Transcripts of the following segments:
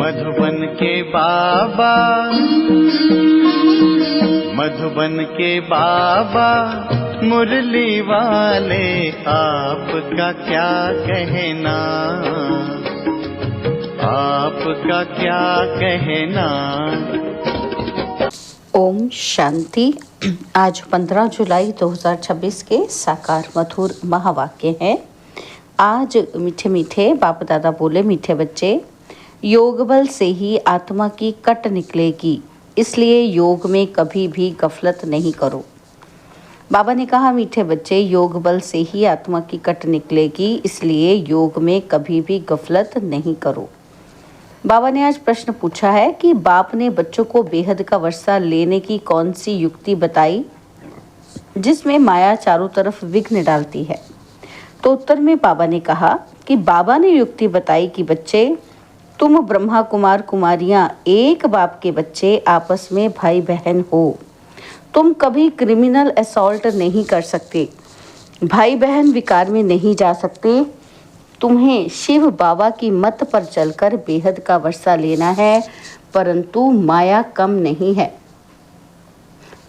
मधुबन के बाबा, मधुबन के बाबा मुरली वाले, आपका क्या कहना, आपका क्या कहना। ओम शांति। आज 15 जुलाई 2026 के साकार मधुर महावाक्य हैं। आज मीठे मीठे बाप दादा बोले, मीठे बच्चे, योग बल से ही आत्मा की कट निकलेगी, इसलिए योग में कभी भी गफलत नहीं करो। बाबा ने कहा, मीठे बच्चे, योग बल से ही आत्मा की कट निकलेगी, इसलिए योग में कभी भी गफलत नहीं करो। बाबा ने आज प्रश्न पूछा है कि बाप ने बच्चों को बेहद का वर्षा लेने की कौन सी युक्ति बताई जिसमें माया चारों तरफ विघ्न डालती है। तो उत्तर में बाबा ने कहा कि बाबा ने युक्ति बताई कि बच्चे, तुम ब्रह्मा कुमार कुमारियां एक बाप के बच्चे आपस में भाई बहन हो। तुम कभी क्रिमिनल असॉल्ट नहीं कर सकते, भाई बहन विकार में नहीं जा सकते। तुम्हें शिव बाबा की मत पर चलकर बेहद का वर्षा लेना है, परंतु माया कम नहीं है,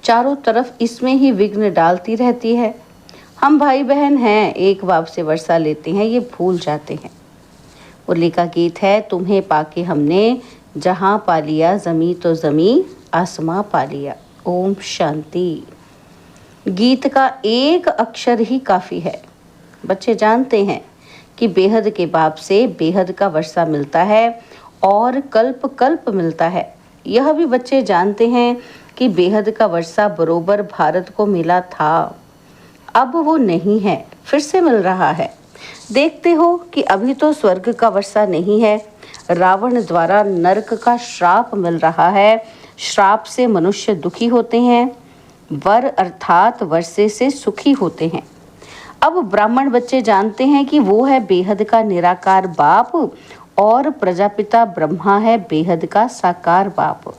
चारों तरफ इसमें ही विघ्न डालती रहती है। हम भाई बहन हैं, एक बाप से वर्षा लेते हैं, ये भूल जाते हैं। मुरली का गीत है, तुम्हें पाके हमने जहां पा लिया, जमी तो जमी आसमां पा लिया। ओम शांति। गीत का एक अक्षर ही काफी है। बच्चे जानते हैं कि बेहद के बाप से बेहद का वर्षा मिलता है और कल्प कल्प मिलता है। यह भी बच्चे जानते हैं कि बेहद का वर्षा बरोबर भारत को मिला था, अब वो नहीं है, फिर से मिल रहा है। देखते हो कि अभी तो स्वर्ग का वर्षा नहीं है, रावण द्वारा नरक का श्राप मिल रहा है। श्राप से मनुष्य दुखी होते हैं, वर अर्थात वर्षे से सुखी होते हैं। अब ब्राह्मण बच्चे जानते हैं कि वो है बेहद का निराकार बाप और प्रजापिता ब्रह्मा है बेहद का साकार बाप।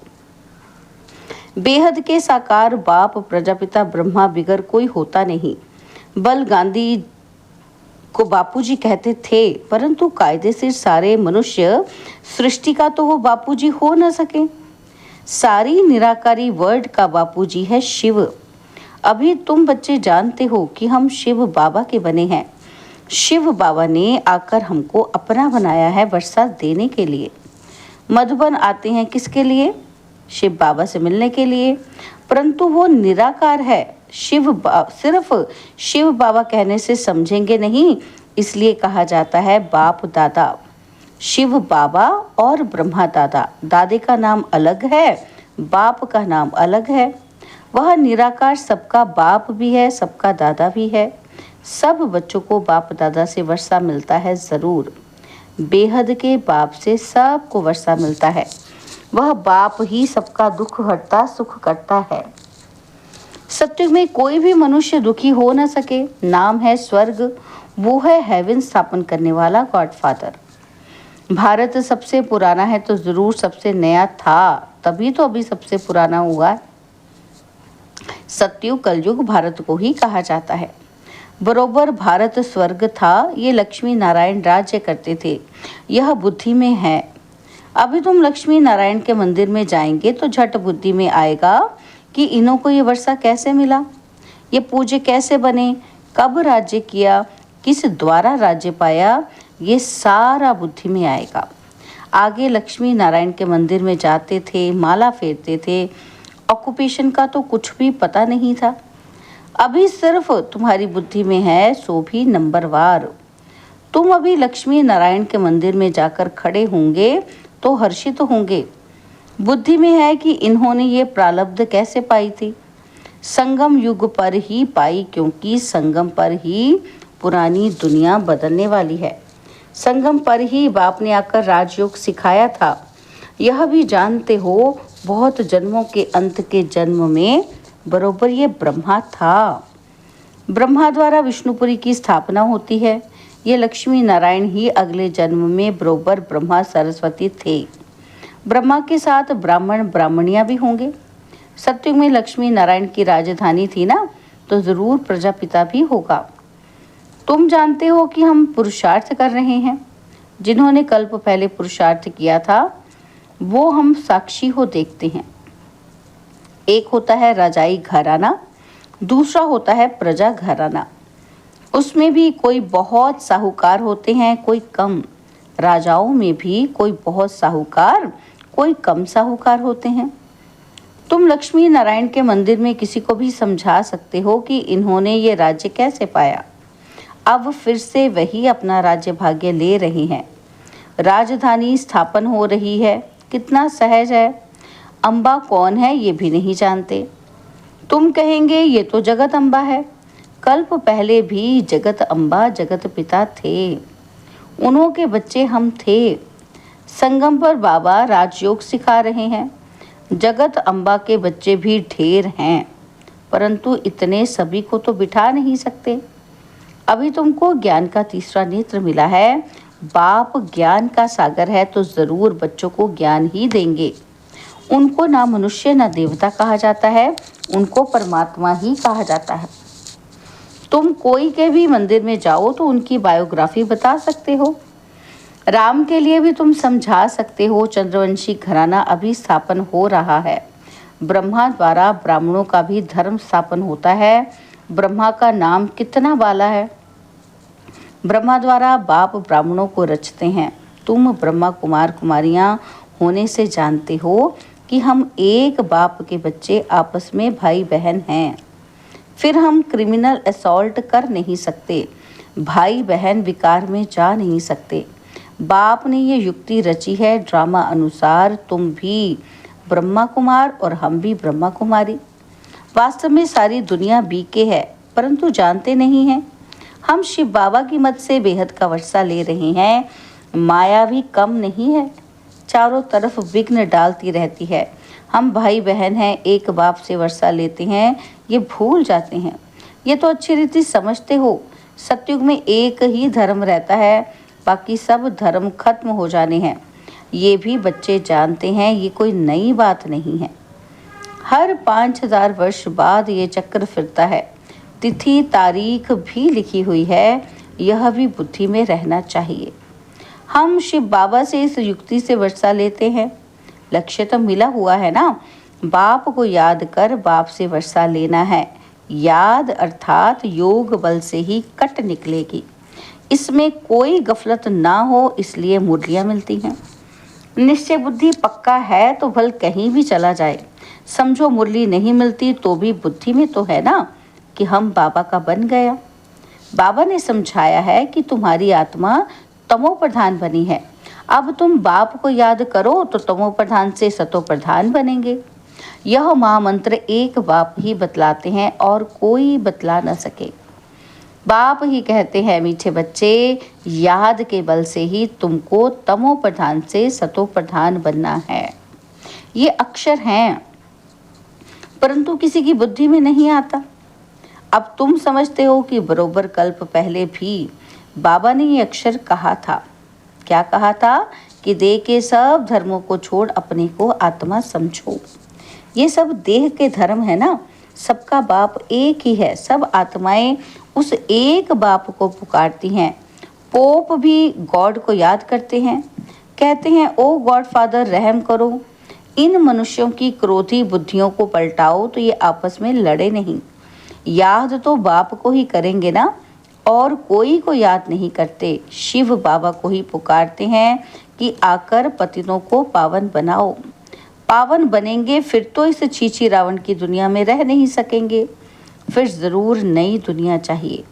बेहद के साकार बाप प्रजापिता ब्रह्मा बिगर कोई होता नहीं। बल गांधी को बापूजी कहते थे, परंतु कायदे से सारे मनुष्य सृष्टि का तो वो बापूजी हो न सके। सारी निराकारी वर्ड का बापूजी है शिव। अभी तुम बच्चे जानते हो कि हम शिव बाबा के बने हैं। शिव बाबा ने आकर हमको अपना बनाया है वर्षा देने के लिए। मधुबन आते हैं किसके लिए? शिव बाबा से मिलने के लिए, परंतु वो निराकार है। सिर्फ शिव बाबा कहने से समझेंगे नहीं, इसलिए कहा जाता है बाप दादा। शिव बाबा और ब्रह्मा दादा, दादे का नाम अलग है, बाप का नाम अलग है। वह निराकार सबका बाप भी है, सबका दादा भी है। सब बच्चों को बाप दादा से वर्षा मिलता है जरूर। बेहद के बाप से सबको वर्षा मिलता है। वह बाप ही सबका दुख हरता, सुख करता है। सत्युग में कोई भी मनुष्य दुखी हो न सके। नाम है स्वर्ग, वो है हेवन स्थापन करने वाला गॉडफादर। भारत सबसे पुराना है तो जरूर सबसे नया था, तभी तो अभी सबसे पुराना हुआ। सत्युग कलयुग भारत को ही कहा जाता है। बरोबर भारत स्वर्ग था, ये लक्ष्मी नारायण राज्य करते थे। यह बुद्धि में है। अभी तुम लक्ष्मी नारायण के मंदिर में जाएंगे तो झट बुद्धि में आएगा कि इन्हों को ये वर्षा कैसे मिला, ये पूज्य कैसे बने, कब राज्य किया, किस द्वारा राज्य पाया, ये सारा बुद्धि में आएगा। आगे लक्ष्मी नारायण के मंदिर में जाते थे, माला फेरते थे, ऑक्यूपेशन का तो कुछ भी पता नहीं था। अभी सिर्फ तुम्हारी बुद्धि में है, सो भी नंबरवार। तुम अभी लक्ष्मी नारायण के मंदिर में जाकर खड़े होंगे तो हर्षित होंगे। बुद्धि में है कि इन्होंने ये प्रारब्ध कैसे पाई थी। संगम युग पर ही पाई, क्योंकि संगम पर ही पुरानी दुनिया बदलने वाली है। संगम पर ही बाप ने आकर राजयोग सिखाया था। यह भी जानते हो, बहुत जन्मों के अंत के जन्म में बरोबर ये ब्रह्मा था। ब्रह्मा द्वारा विष्णुपुरी की स्थापना होती है। ये लक्ष्मी नारायण ही अगले जन्म में बरोबर ब्रह्मा सरस्वती थे। ब्रह्मा के साथ ब्राह्मण ब्राह्मणियां भी होंगे। सत्युग में लक्ष्मी नारायण की राजधानी थी ना, तो जरूर प्रजापिता भी होगा। तुम जानते हो कि हम पुरुषार्थ कर रहे हैं। जिन्होंने कल्प पहले पुरुषार्थ किया था वो हम साक्षी हो देखते हैं। एक होता है राजाई घराना, दूसरा होता है प्रजा घराना। उसमें भी कोई बहुत साहूकार होते हैं, कोई कम। राजाओं में भी कोई बहुत साहूकार, कोई कम साहूकार होते हैं। तुम लक्ष्मी नारायण के मंदिर में किसी को भी समझा सकते हो कि इन्होंने ये राज्य कैसे पाया। अब फिर से वही अपना राज्य भाग्य ले रही हैं। राजधानी स्थापन हो रही है, कितना सहज है। अम्बा कौन है ये भी नहीं जानते। तुम कहेंगे ये तो जगत अम्बा है। कल्प पहले भी जगत अम्बा जगत पिता थे, उन्हों के बच्चे हम थे। संगम पर बाबा राजयोग सिखा रहे हैं। जगत अम्बा के बच्चे भी ढेर हैं, परंतु इतने सभी को तो बिठा नहीं सकते। अभी तुमको ज्ञान का तीसरा नेत्र मिला है। बाप ज्ञान का सागर है तो जरूर बच्चों को ज्ञान ही देंगे। उनको ना मनुष्य ना देवता कहा जाता है, उनको परमात्मा ही कहा जाता है। तुम कोई के भी मंदिर में जाओ तो उनकी बायोग्राफी बता सकते हो। राम के लिए भी तुम समझा सकते हो। चंद्रवंशी घराना अभी स्थापन हो रहा है। ब्रह्मा द्वारा ब्राह्मणों का भी धर्म स्थापन होता है। ब्रह्मा का नाम कितना बाला है। ब्रह्मा द्वारा बाप ब्राह्मणों को रचते हैं। तुम ब्रह्मा कुमार कुमारियां होने से जानते हो कि हम एक बाप के बच्चे आपस में भाई बहन हैं। फिर हम क्रिमिनल असॉल्ट कर नहीं सकते, भाई बहन विकार में जा नहीं सकते। बाप ने ये युक्ति रची है ड्रामा अनुसार। तुम भी ब्रह्मा कुमार और हम भी ब्रह्मा कुमारी। वास्तव में सारी दुनिया बीके है, परंतु जानते नहीं हैं। हम शिव बाबा की मत से बेहद का वर्षा ले रहे हैं। माया भी कम नहीं है, चारों तरफ विघ्न डालती रहती है। हम भाई बहन हैं, एक बाप से वर्षा लेते हैं, ये भूल जाते हैं। ये तो अच्छी रीति समझते हो। सतयुग में एक ही धर्म रहता है, बाकी सब धर्म खत्म हो जाने हैं। ये भी बच्चे जानते हैं, ये कोई नई बात नहीं है। हर 5000 वर्ष बाद ये चक्र फिरता है। तिथि तारीख भी लिखी हुई है, यह भी बुद्धि में रहना चाहिए। हम शिव बाबा से इस युक्ति से वर्षा लेते हैं। लक्ष्य तो मिला हुआ है ना। बाप को याद कर बाप से वर्षा लेना है। याद अर्थात योग बल से ही कट निकलेगी। इसमें कोई गफलत ना हो, इसलिए मुरलियाँ मिलती हैं। निश्चय बुद्धि पक्का है तो भल कहीं भी चला जाए। समझो मुरली नहीं मिलती तो भी बुद्धि में तो है ना कि हम बाबा का बन गया। बाबा ने समझाया है कि तुम्हारी आत्मा तमो प्रधान बनी है। अब तुम बाप को याद करो तो तमो प्रधान से सतो प्रधान बनेंगे। यह महामंत्र एक बाप ही बतलाते हैं और कोई बतला न सके। बाप ही कहते हैं, मीठे बच्चे, याद के बल से ही तुमको तमो प्रधान से सतो प्रधान बनना है। ये अक्षर हैं, परंतु किसी की बुद्धि में नहीं आता। अब तुम समझते हो कि बरोबर कल्प पहले भी बाबा ने ये अक्षर कहा था। क्या कहा था कि देह के सब धर्मों को छोड़ अपने को आत्मा समझो। ये सब देह के धर्म है ना। सबका बाप एक ही है। सब आत्माएं उस एक बाप को पुकारती हैं। पोप भी गॉड को याद करते हैं, कहते हैं, ओ गॉड फादर रहम करो, इन मनुष्यों की क्रोधी बुद्धियों को पलटाओ तो ये आपस में लड़े नहीं। याद तो बाप को ही करेंगे ना, और कोई को याद नहीं करते। शिव बाबा को ही पुकारते हैं कि आकर पतितों को पावन बनाओ। पावन बनेंगे फिर तो इस छीछी रावण की दुनिया में रह नहीं सकेंगे। फिर ज़रूर नई दुनिया चाहिए।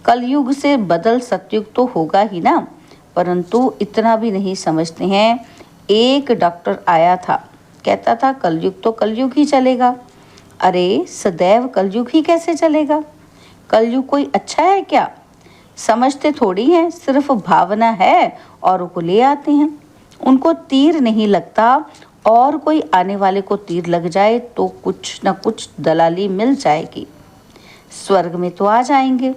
कलयुग से बदल सतयुग तो होगा ही ना, परंतु इतना भी नहीं समझते हैं। एक डॉक्टर आया था, कहता था कलयुग तो कलयुग ही चलेगा। अरे सदैव कलयुग ही कैसे चलेगा? कलयुग कोई अच्छा है क्या? समझते थोड़ी हैं, सिर्फ भावना है और को ले आते हैं। उनको तीर नहीं लगता, और कोई आने वाले को तीर लग जाए तो कुछ न कुछ दलाली मिल जाएगी। स्वर्ग में तो आ जाएंगे।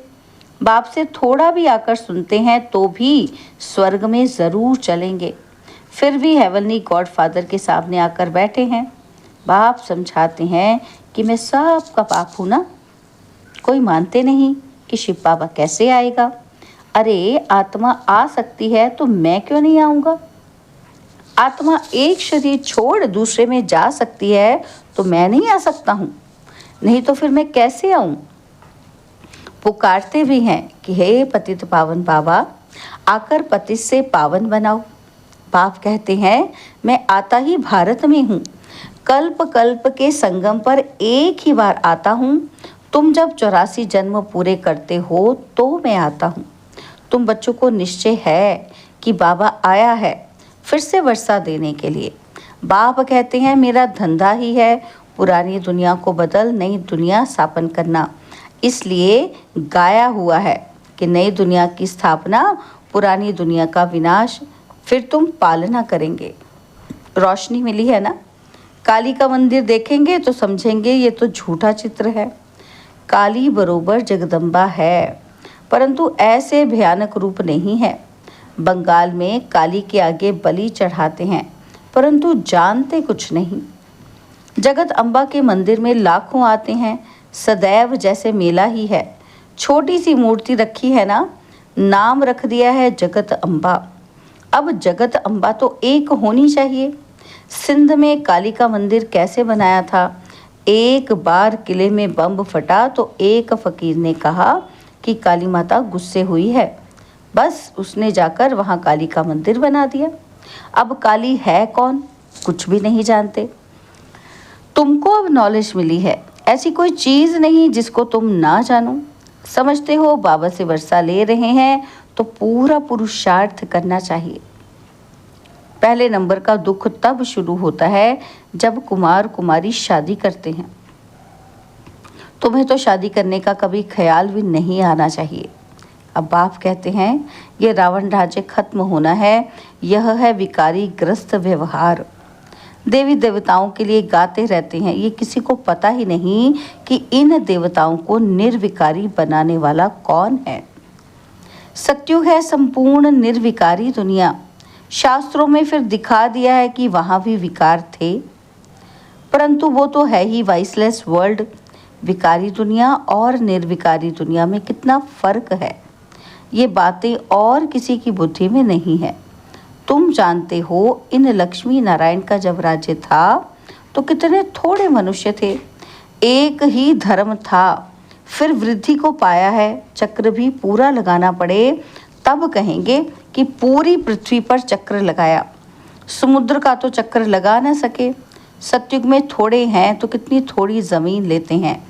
बाप से थोड़ा भी आकर सुनते हैं तो भी स्वर्ग में ज़रूर चलेंगे। फिर भी हेवनली गॉड फादर के सामने आकर बैठे हैं। बाप समझाते हैं कि मैं सबका बाप हूँ ना। कोई मानते नहीं कि शिव बाबा कैसे आएगा। अरे आत्मा आ सकती है तो मैं क्यों नहीं आऊँगा? आत्मा एक शरीर छोड़ दूसरे में जा सकती है तो मैं नहीं आ सकता हूँ? नहीं तो फिर मैं कैसे आऊँ? पुकारते भी हैं कि हे पतित पावन बाबा, आकर पतित से पावन बनाओ। बाप कहते हैं मैं आता ही भारत में हूँ, कल्प कल्प के संगम पर एक ही बार आता हूँ। तुम जब 84 जन्म पूरे करते हो तो मैं आता हूँ। तुम बच्चों को निश्चय है कि बाबा आया है फिर से वर्षा देने के लिए। बाप कहते हैं मेरा धंधा ही है पुरानी दुनिया को बदल नई दुनिया स्थापन करना। इसलिए गाया हुआ है कि नई दुनिया की स्थापना, पुरानी दुनिया का विनाश, फिर तुम पालना करेंगे। रोशनी मिली है ना? काली का मंदिर देखेंगे तो समझेंगे ये तो झूठा चित्र है। काली बरोबर जगदम्बा है, परंतु ऐसे भयानक रूप नहीं है। बंगाल में काली के आगे बलि चढ़ाते हैं, परंतु जानते कुछ नहीं। जगत अम्बा के मंदिर में लाखों आते हैं, सदैव जैसे मेला ही है। छोटी सी मूर्ति रखी है ना, नाम रख दिया है जगत अम्बा। अब जगत अम्बा तो एक होनी चाहिए। सिंध में काली का मंदिर कैसे बनाया था? एक बार किले में बम फटा तो एक फकीर ने कहा कि काली माता गुस्से हुई है, बस उसने जाकर वहाँ काली का मंदिर बना दिया। अब काली है कौन? कुछ भी नहीं जानते। तुमको अब नॉलेज मिली है, ऐसी कोई चीज़ नहीं जिसको तुम ना जानो। समझते हो बाबा से वर्षा ले रहे हैं तो पूरा पुरुषार्थ करना चाहिए। पहले नंबर का दुख तब शुरू होता है जब कुमार कुमारी शादी करते हैं। तुम्हें तो शादी करने का कभी ख्याल भी नहीं आना चाहिए। अब बाप कहते हैं ये रावण राज्य खत्म होना है, यह है विकारी ग्रस्त व्यवहार। देवी देवताओं के लिए गाते रहते हैं, ये किसी को पता ही नहीं कि इन देवताओं को निर्विकारी बनाने वाला कौन है। सत्युग है संपूर्ण निर्विकारी दुनिया। शास्त्रों में फिर दिखा दिया है कि वहाँ भी विकार थे, परंतु वो तो है ही वाइसलेस वर्ल्ड। विकारी दुनिया और निर्विकारी दुनिया में कितना फर्क है, ये बातें और किसी की बुद्धि में नहीं है। तुम जानते हो इन लक्ष्मी नारायण का जब राज्य था तो कितने थोड़े मनुष्य थे, एक ही धर्म था। फिर वृद्धि को पाया है, चक्र भी पूरा लगाना पड़े तब कहेंगे कि पूरी पृथ्वी पर चक्र लगाया। समुद्र का तो चक्कर लगा ना सके। सतयुग में थोड़े हैं तो कितनी थोड़ी ज़मीन लेते हैं।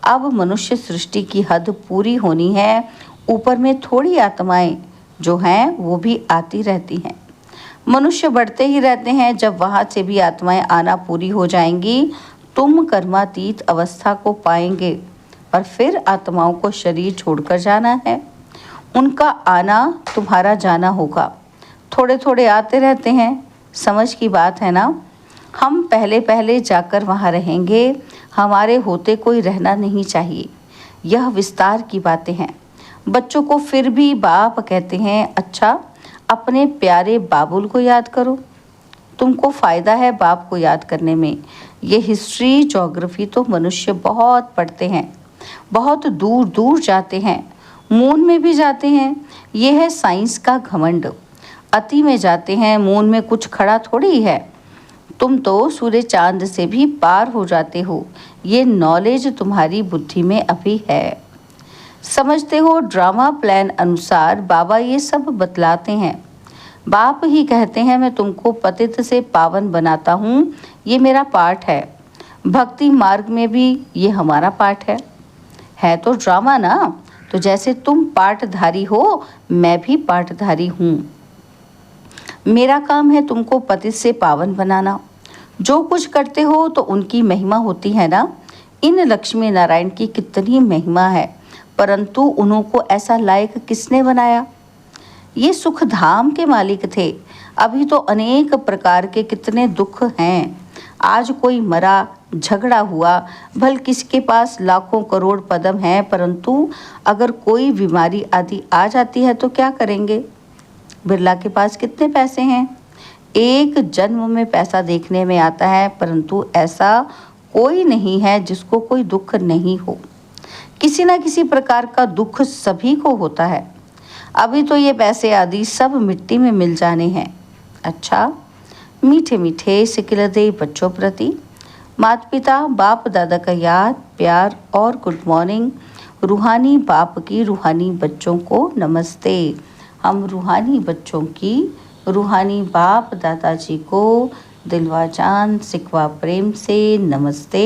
अब मनुष्य सृष्टि की हद पूरी होनी है, ऊपर में थोड़ी आत्माएं जो हैं वो भी आती रहती हैं। मनुष्य बढ़ते ही रहते हैं, जब वहाँ से भी आत्माएं आना पूरी हो जाएंगी तुम कर्मातीत अवस्था को पाएंगे और फिर आत्माओं को शरीर छोड़कर जाना है। उनका आना तुम्हारा जाना होगा। थोड़े थोड़े आते रहते हैं, समझ की बात है ना। हम पहले पहले जाकर वहाँ रहेंगे, हमारे होते कोई रहना नहीं चाहिए। यह विस्तार की बातें हैं। बच्चों को फिर भी बाप कहते हैं अच्छा अपने प्यारे बाबुल को याद करो। तुमको फ़ायदा है बाप को याद करने में। ये हिस्ट्री ज्योग्राफी तो मनुष्य बहुत पढ़ते हैं, बहुत दूर दूर जाते हैं, मून में भी जाते हैं। ये है साइंस का घमंड। अति में जाते हैं, मून में कुछ खड़ा थोड़ी है। तुम तो सूर्य चांद से भी पार हो जाते हो। ये नॉलेज तुम्हारी बुद्धि में अभी है। समझते हो ड्रामा प्लान अनुसार बाबा ये सब बतलाते हैं। बाप ही कहते हैं मैं तुमको पतित से पावन बनाता हूँ, ये मेरा पाठ है। भक्ति मार्ग में भी ये हमारा पाठ है तो ड्रामा ना। तो जैसे तुम पाठधारी हो मैं भी पाठधारी हूँ। मेरा काम है तुमको पतित से पावन बनाना। जो कुछ करते हो तो उनकी महिमा होती है ना। इन लक्ष्मी नारायण की कितनी महिमा है, परंतु उन्होंने ऐसा लायक किसने बनाया? ये सुख धाम के मालिक थे। अभी तो अनेक प्रकार के कितने दुख हैं। आज कोई मरा, झगड़ा हुआ, भल किसके पास लाखों करोड़ पदम हैं, परंतु अगर कोई बीमारी आदि आ जाती है तो क्या करेंगे? बिरला के पास कितने पैसे हैं? एक जन्म में पैसा देखने में आता है, परंतु ऐसा कोई नहीं है जिसको कोई दुख नहीं हो। किसी न किसी प्रकार का दुख सभी को होता है। अभी तो ये पैसे आदि सब मिट्टी में मिल जाने हैं। अच्छा, मीठे मीठे सिकिलदे बच्चों प्रति माता पिता बाप दादा का याद प्यार और गुड मॉर्निंग। रूहानी बाप की रूहानी बच्चों को नमस्ते। हम रूहानी बच्चों की रूहानी बाप दादाजी को दिलवा जान सिकवा प्रेम से नमस्ते।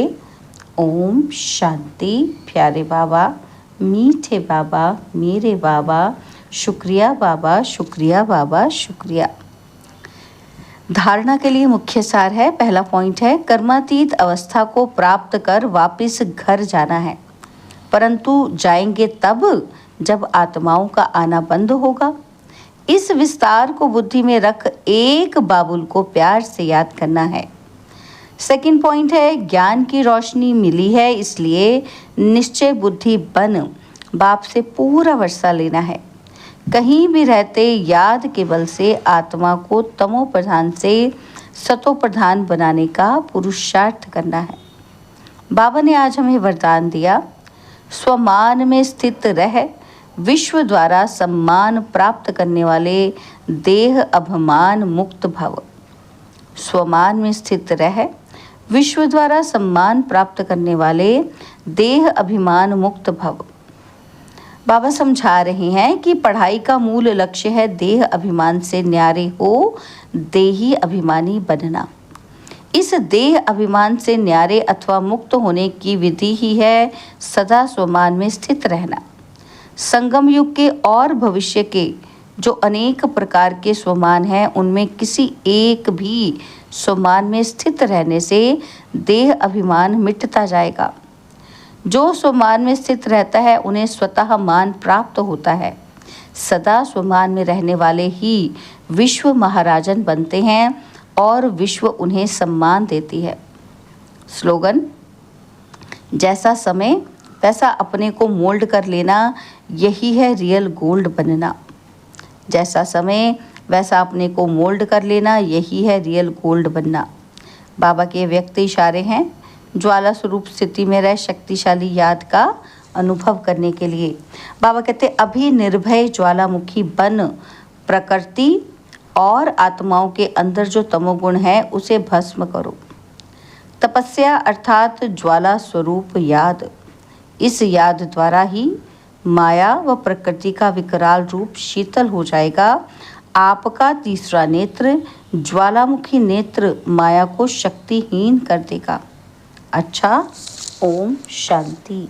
ओम शांति। प्यारे बाबा, मीठे बाबा, मेरे बाबा, शुक्रिया बाबा, शुक्रिया बाबा, शुक्रिया। धारणा के लिए मुख्य सार है। पहला पॉइंट है, कर्मातीत अवस्था को प्राप्त कर वापस घर जाना है, परंतु जाएंगे तब जब आत्माओं का आना बंद होगा। इस विस्तार को बुद्धि में रख एक बाबुल को प्यार से याद करना है। सेकंड पॉइंट है, ज्ञान की रोशनी मिली है, इसलिए निश्चय बुद्धि बन बाप से पूरा वर्षा लेना है। कहीं भी रहते याद के बल से आत्मा को तमो प्रधान से सतो प्रधान बनाने का पुरुषार्थ करना है। बाबा ने आज हमें वरदान दिया, स्वमान में स्थित रह विश्व द्वारा सम्मान प्राप्त करने वाले देह अभिमान मुक्त भव। स्वमान में स्थित रह विश्व द्वारा सम्मान प्राप्त करने वाले देह अभिमान मुक्त भव। बाबा समझा रहे हैं कि पढ़ाई का मूल लक्ष्य है देह अभिमान से न्यारे हो देही अभिमानी बनना। इस देह अभिमान से न्यारे अथवा मुक्त होने की विधि ही है सदा स्वमान में स्थित रहना। संगम युग के और भविष्य के जो अनेक प्रकार के स्वमान हैं, उनमें किसी एक भी स्वमान में स्थित रहने से देह अभिमान मिटता जाएगा। जो स्वमान में स्थित रहता है उन्हें स्वतः मान प्राप्त होता है। सदा स्वमान में रहने वाले ही विश्व महाराजन बनते हैं और विश्व उन्हें सम्मान देती है। स्लोगन, जैसा समय वैसा अपने को मोल्ड कर लेना, यही है रियल गोल्ड बनना। जैसा समय वैसा अपने को मोल्ड कर लेना, यही है रियल गोल्ड बनना। बाबा के व्यक्त इशारे हैं ज्वाला स्वरूप स्थिति में रह शक्तिशाली याद का अनुभव करने के लिए। बाबा कहते, अभी निर्भय ज्वालामुखी बन प्रकृति और आत्माओं के अंदर जो तमोगुण है उसे भस्म करो। तपस्या अर्थात ज्वाला स्वरूप याद। इस याद द्वारा ही माया व प्रकृति का विकराल रूप शीतल हो जाएगा। आपका तीसरा नेत्र ज्वालामुखी नेत्र माया को शक्तिहीन कर देगा। अच्छा, ओम शांति।